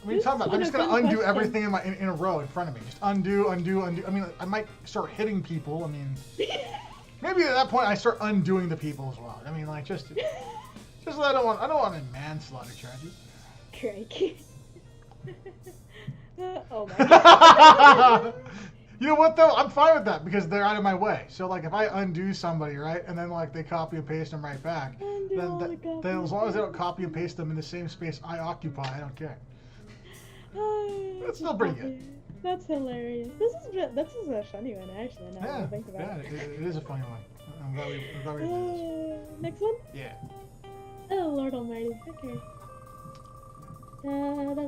I mean, I'm just going to undo everything in a row in front of me. Just undo. I mean, I might start hitting people. I mean... Maybe at that point I start undoing the people as well. I mean, like, just I don't want any manslaughter charges. Crikey. Oh my god. You know what though? I'm fine with that because they're out of my way. So like, if I undo somebody, right, and then like they copy and paste them right back, then as long as they don't copy and paste them in the same space I occupy, I don't care. That's still pretty good. That's hilarious. This is a funny one, actually. Now that I think about it. Yeah, it is a funny one. I'm glad we did this. Next one? Yeah. Oh, Lord Almighty. Okay. Uh-oh.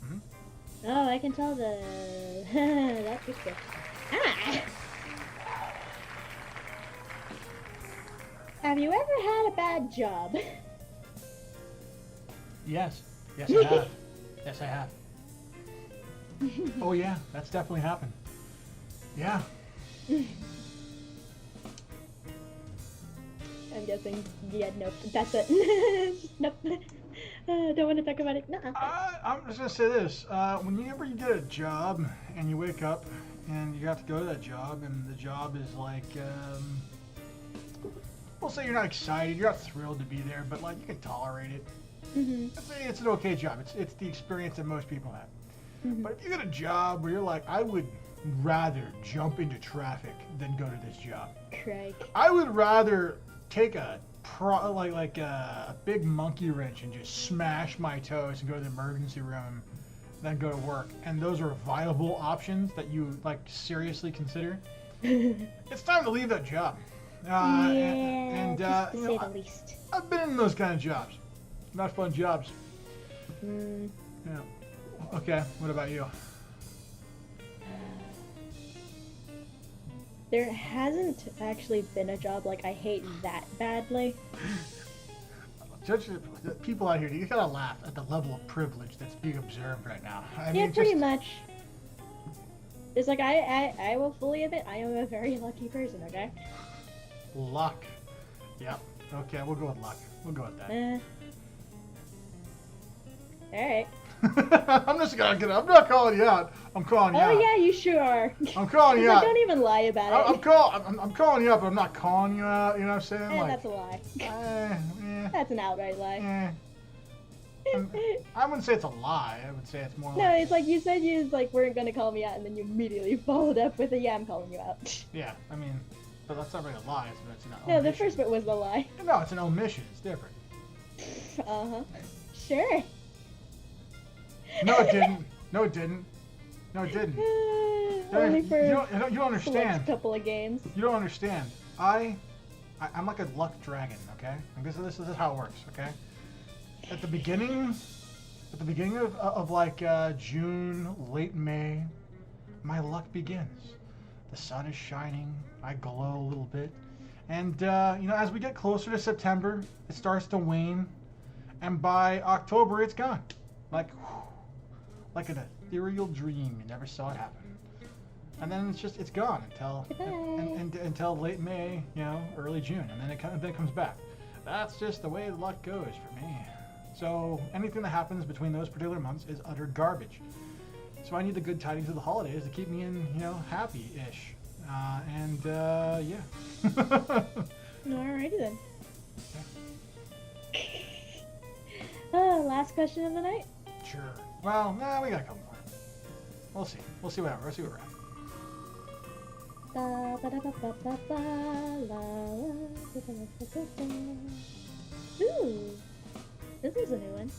Mm-hmm. Oh, I can tell that picture. Ah! Have you ever had a bad job? Yes. Yes, I have. Yes, I have. Oh, yeah. That's definitely happened. Yeah. I'm guessing, yeah, nope. That's it. Nope. Don't want to talk about it. Nuh-uh. I'm just going to say this. Whenever you get a job and you wake up and you have to go to that job, and the job is like, we'll say you're not excited, you're not thrilled to be there, but like you can tolerate it. Mm-hmm. It's an okay job. It's the experience that most people have. Mm-hmm. But if you get a job where you're like, I would rather jump into traffic than go to this job. Craig. I would rather take a big monkey wrench and just smash my toes and go to the emergency room than go to work. And those are viable options that you like seriously consider. It's time to leave that job. To you say know, the least. I've been in those kind of jobs. Not fun jobs. Mm. Yeah. Okay. What about you? There hasn't actually been a job like I hate that badly. Judge the people out here. You gotta laugh at the level of privilege that's being observed right now. I Yeah, mean, pretty just, much. It's like I will fully admit I am a very lucky person. Okay. luck. Yep. Okay, we'll go with luck. We'll go with that. All right. I'm just gonna get. I'm not calling you out. I'm calling you out. Oh yeah, you sure are. I'm calling you out. Don't even lie about it. I'm calling you out, but I'm not calling you out. You know what I'm saying? Like, that's a lie. Yeah. That's an outright lie. I wouldn't say it's a lie. I would say it's more No, like... it's like you said you weren't gonna call me out, and then you immediately followed up with a yeah, I'm calling you out. Yeah, I mean, but that's not really a lie. It's an No, omission. the first bit was the lie. No, it's an omission. It's different. Uh-huh. Sure. No, it didn't. No, it didn't. No, it didn't. Only for you don't understand. a couple of games. You don't understand. I'm like a luck dragon, okay? And this is how it works, okay? At the beginning of like June, late May, my luck begins. The sun is shining. I glow a little bit, and as we get closer to September, it starts to wane, and by October, it's gone. Like an ethereal dream. You never saw it happen. And then it's gone until late May, early June, and then it comes back. That's just the way luck goes for me. So anything that happens between those particular months is utter garbage. So I need the good tidings of the holidays to keep me in, happy-ish. Yeah. Alrighty then. Last question of the night. Sure. Well, we got a couple more. We'll see. We'll see where we're at. Ooh, this is a new one.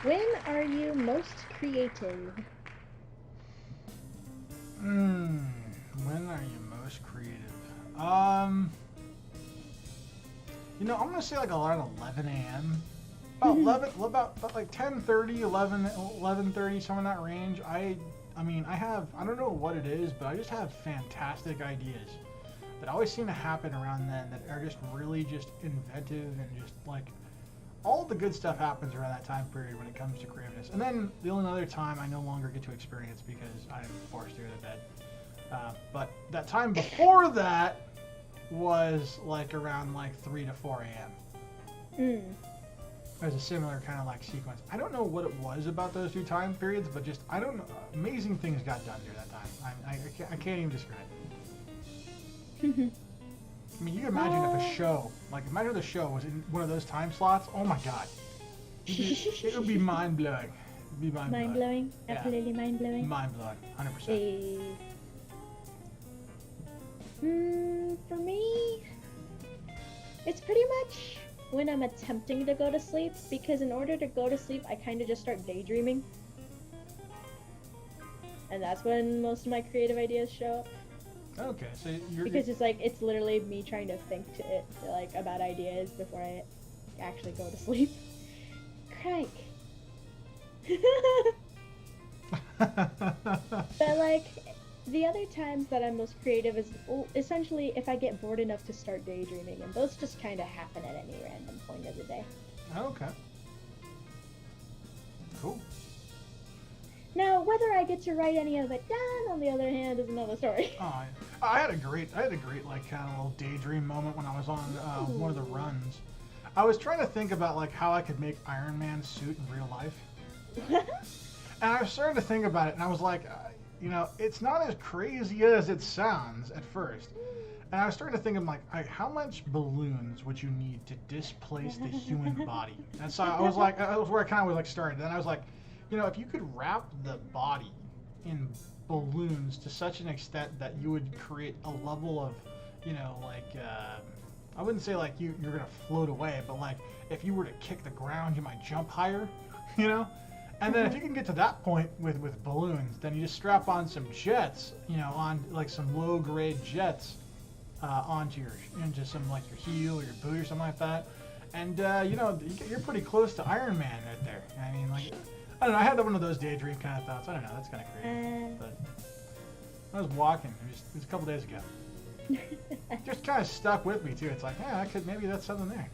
When are you most creative? When are you most creative? I'm gonna say like around 11 a.m. About like 10:30, 11:30, somewhere in that range. I don't know what it is, but I just have fantastic ideas that always seem to happen around then that are just really just inventive and just like all the good stuff happens around that time period when it comes to creativeness. And then the only other time I no longer get to experience because I'm forced to go to bed. But that time before that was like around like 3 to 4 a.m. There's a similar kind of like sequence. I don't know what it was about those two time periods, but just, I don't know, amazing things got done during that time. I can't even describe it. I mean, you can imagine if imagine the show was in one of those time slots. Oh my God. It would be mind-blowing. Mind-blowing? Yeah. Absolutely mind-blowing. Mind-blowing, 100%. For me, it's pretty much when I'm attempting to go to sleep, because in order to go to sleep, I kind of just start daydreaming. And that's when most of my creative ideas show up. Okay, so because it's literally me trying to think about ideas before I actually go to sleep. Crank. But the other times that I'm most creative is essentially if I get bored enough to start daydreaming, and those just kind of happen at any random point of the day. Okay. Cool. Now, whether I get to write any of it down, on the other hand, is another story. Oh, I had a great kind of little daydream moment when I was on one of the runs. I was trying to think about how I could make Iron Man's suit in real life. And I was starting to think about it, and I was like, it's not as crazy as it sounds at first. And I was starting to think, I'm like, how much balloons would you need to displace the human body? And so I was like, that was where I kind of was like started. And I was like, if you could wrap the body in balloons to such an extent that you would create a level of, I wouldn't say like you're gonna float away, but like if you were to kick the ground, you might jump higher, And then if you can get to that point with balloons, then you just strap on some jets, on like some low grade jets into some like your heel or your boot or something like that, and you're pretty close to Iron Man right there. I mean, like, I don't know. I had one of those daydream kind of thoughts. I don't know. That's kind of crazy. But I was walking. It was a couple days ago. Just kind of stuck with me too. It's like, yeah, maybe that's something there.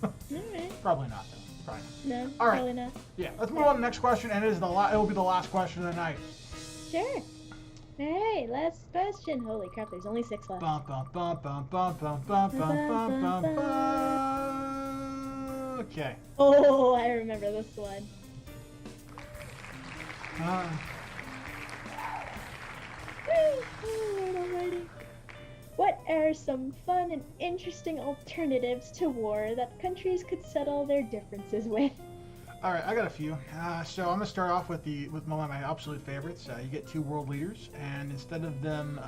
Alright. Probably not though. Probably not. No, All right. probably not. Yeah. Let's move on to the next question, and it will be the last question of the night. Sure. Alright, last question. Holy crap, there's only 6 left. Bum, bum, bum, bum, bum, bum, bum, bum, bum, bum, bum. Okay. Oh, I remember this one. Alrighty. What are some fun and interesting alternatives to war that countries could settle their differences with? All right, I got a few. So I'm gonna start off with one of my absolute favorites. You get 2 world leaders, and instead of them,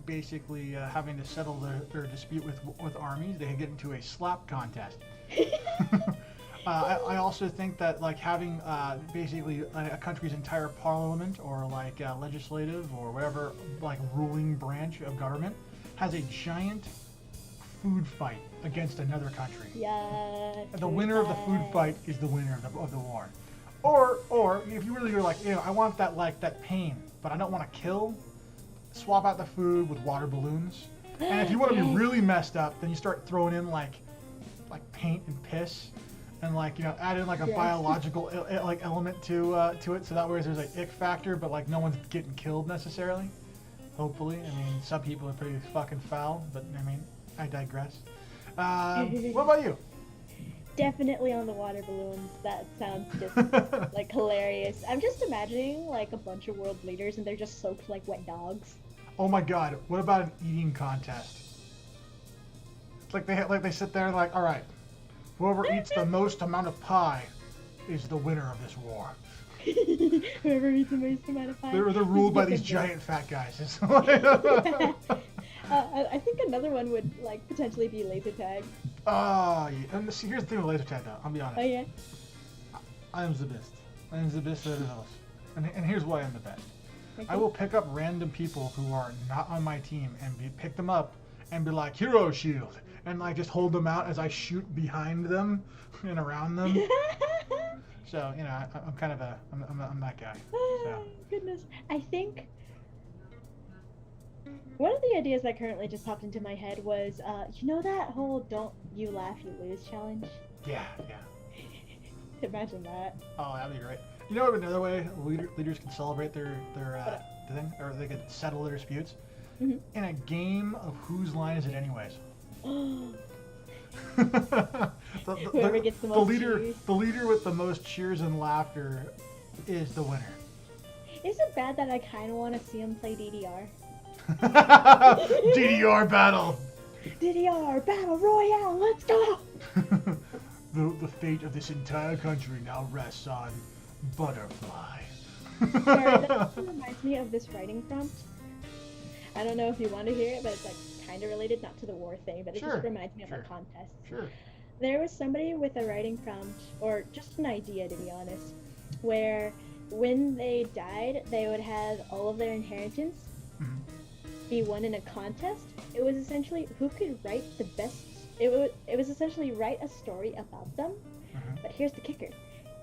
basically having to settle their dispute with armies, they get into a slap contest. I also think that like having basically a country's entire parliament or like legislative or whatever like ruling branch of government has a giant food fight against another country. Yeah. The winner of the food fight is the winner of the war. Or if you really are like, I want that pain, but I don't want to kill, swap out the food with water balloons. And if you want to be really messed up, then you start throwing in like paint and piss, and add in like a biological element to it, so that way there's an ick factor, but like no one's getting killed necessarily. Hopefully, I mean some people are pretty fucking foul, but I mean I digress. What about you? Definitely on the water balloons. That sounds just like hilarious. I'm just imagining like a bunch of world leaders and they're just soaked like wet dogs. Oh my god! What about an eating contest? It's like they sit there like, all right, whoever eats the most amount of pie is the winner of this war. Whoever eats the most amount of pie. They're ruled by these giant fat guys. I think another one would like potentially be laser tag. Yeah. And see, here's the thing with laser tag though. I'll be honest. Oh yeah. I am the best. I am the best of the house. And here's why I'm the best. Okay. I will pick up random people who are not on my team and pick them up and be like, hero shield, and like just hold them out as I shoot behind them and around them. So I'm kind of I'm that guy. So. Goodness, I think one of the ideas that currently just popped into my head was, that whole "Don't you laugh, you lose" challenge. Yeah. Imagine that. Oh, that'd be great. You know, another way leaders can celebrate their thing, or they could settle their disputes in a game of whose line is it anyways. Whoever gets the most cheers. The leader with the most cheers and laughter is the winner. Is it bad that I kind of want to see him play DDR? DDR battle. DDR battle royale. Let's go. The fate of this entire country now rests on Butterfly. Sorry, that reminds me of this writing prompt. I don't know if you want to hear it, but it's like kind of related, not to the war thing, but it just reminds me of a contest. Sure. There was somebody with a writing prompt, or just an idea to be honest, where when they died, they would have all of their inheritance be won in a contest. It was essentially who could write the best. It was essentially write a story about them. But here's the kicker: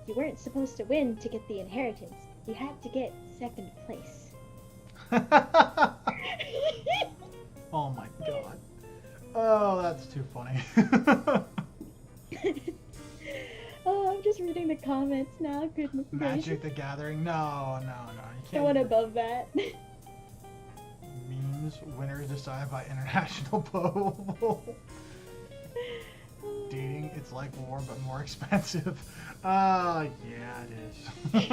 you weren't supposed to win to get the inheritance. You had to get second place. Oh my god. Oh, that's too funny. Oh, I'm just reading the comments now. Goodness gracious. Magic the Gathering? No. You can't. The one above that. Memes, winners decided by international poll. Dating, it's like war, but more expensive. Yeah, it is.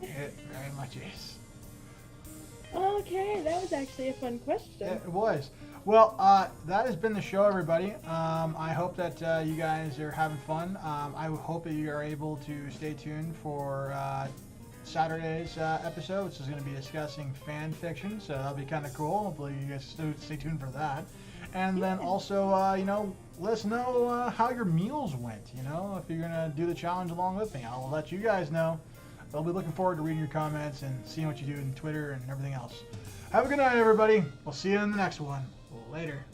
It very much is. Okay, that was actually a fun question. Yeah, it was. Well, that has been the show, everybody. I hope that you guys are having fun. I hope that you are able to stay tuned for Saturday's episode, which is going to be discussing fan fiction, so that'll be kind of cool. Hopefully you guys stay tuned for that. And then also, let us know how your meals went, if you're going to do the challenge along with me. I'll let you guys know. I'll be looking forward to reading your comments and seeing what you do on Twitter and everything else. Have a good night, everybody. We'll see you in the next one. Later.